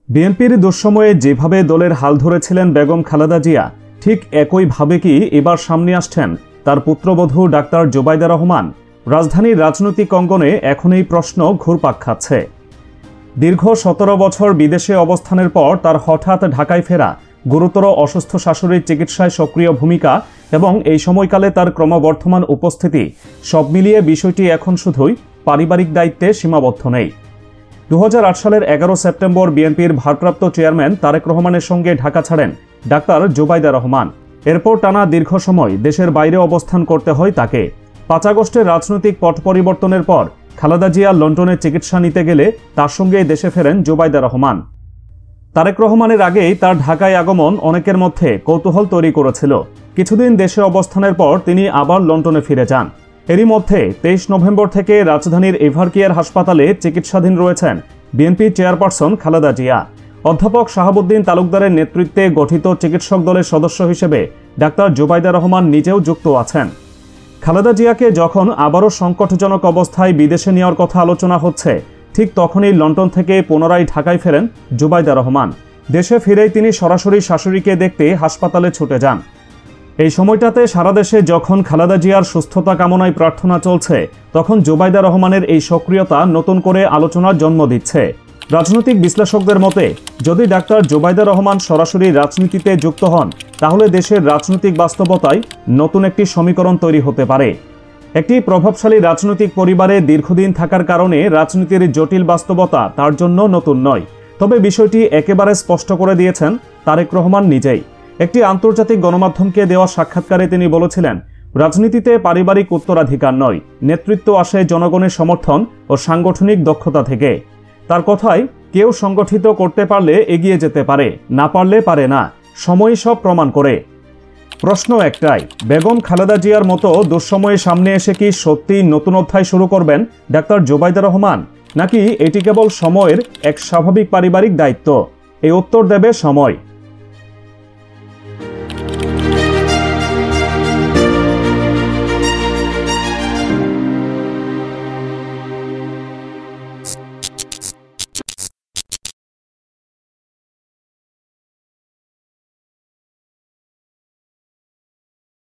বিএনপির দুঃসময়ে যেভাবে দলের হাল ধরেছিলেন বেগম খালেদা জিয়া, ঠিক একইভাবে কি এবার সামনে আসছেন তার পুত্রবধূ ডাক্তার জোবাইদা রহমান? রাজধানীর রাজনৈতিক অঙ্গনে এখন এই প্রশ্ন ঘুরপাক খাচ্ছে। দীর্ঘ 17 বছর বিদেশে অবস্থানের পর তার হঠাৎ ঢাকায় ফেরা, গুরুতর অসুস্থ শাশুড়ির চিকিৎসায় সক্রিয় ভূমিকা এবং এই সময়কালে তার ক্রমবর্ধমান উপস্থিতি, সব মিলিয়ে বিষয়টি এখন শুধুই পারিবারিক দায়িত্বে সীমাবদ্ধ নেই। 2008 সালের 11 সেপ্টেম্বর বিএনপির ভারপ্রাপ্ত চেয়ারম্যান তারেক রহমানের সঙ্গে ঢাকা ছাড়েন ডাক্তার জোবাইদা রহমান। এরপর টানা দীর্ঘ সময় দেশের বাইরে অবস্থান করতে হয় তাকে। 5 আগস্টের রাজনৈতিক পট পরিবর্তনের পর খালেদা জিয়া লন্ডনে চিকিৎসা নিতে গেলে তার সঙ্গে দেশে ফেরেন জোবাইদা রহমান। তারেক রহমানের আগেই তার ঢাকায় আগমন অনেকের মধ্যে কৌতূহল তৈরি করেছিল। কিছুদিন দেশে অবস্থানের পর তিনি আবার লন্ডনে ফিরে যান। এরই মধ্যে 23 নভেম্বর থেকে রাজধানীর এভারকেয়ার হাসপাতালে চিকিৎসাধীন রয়েছেন বিএনপি চেয়ারপারসন খালেদা জিয়া। অধ্যাপক শাহাবুদ্দিন তালুকদারের নেতৃত্বে গঠিত চিকিৎসক দলের সদস্য হিসেবে ডাক্তার জোবাইদা রহমান নিজেও যুক্ত আছেন। খালেদা জিয়াকে যখন আবারও সংকটজনক অবস্থায় বিদেশে নেওয়ার কথা আলোচনা হচ্ছে, ঠিক তখনই লন্ডন থেকে পুনরায় ঢাকায় ফেরেন জোবাইদা রহমান। দেশে ফিরেই তিনি সরাসরি শাশুড়িকে দেখতে হাসপাতালে ছুটে যান। এই সময়টাতে সারা দেশে যখন খালেদা জিয়ার সুস্থতা কামনায় প্রার্থনা চলছে, তখন জোবাইদা রহমানের এই সক্রিয়তা নতুন করে আলোচনার জন্ম দিচ্ছে। রাজনৈতিক বিশ্লেষকদের মতে, যদি ডাক্তার জোবাইদা রহমান সরাসরি রাজনীতিতে যুক্ত হন, তাহলে দেশের রাজনৈতিক বাস্তবতায় নতুন একটি সমীকরণ তৈরি হতে পারে। একটি প্রভাবশালী রাজনৈতিক পরিবারে দীর্ঘদিন থাকার কারণে রাজনীতির জটিল বাস্তবতা তার জন্য নতুন নয়। তবে বিষয়টি একেবারে স্পষ্ট করে দিয়েছেন তারেক রহমান নিজেই। একটি আন্তর্জাতিক গণমাধ্যমকে দেওয়া সাক্ষাৎকারে তিনি বলেছিলেন, রাজনীতিতে পারিবারিক উত্তরাধিকার নয়, নেতৃত্ব আসে জনগণের সমর্থন ও সাংগঠনিক দক্ষতা থেকে। তার কথায়, কেউ সংগঠিত করতে পারলে এগিয়ে যেতে পারে, না পারলে পারে না, সময়ই সব প্রমাণ করে। প্রশ্ন একটাই, বেগম খালেদা জিয়ার মতো দুঃসময়ে সামনে এসে কি সত্যিই নতুন অধ্যায় শুরু করবেন ডাক্তার জোবাইদা রহমান, নাকি এটি কেবল সময়ের এক স্বাভাবিক পারিবারিক দায়িত্ব? এই উত্তর দেবে সময়।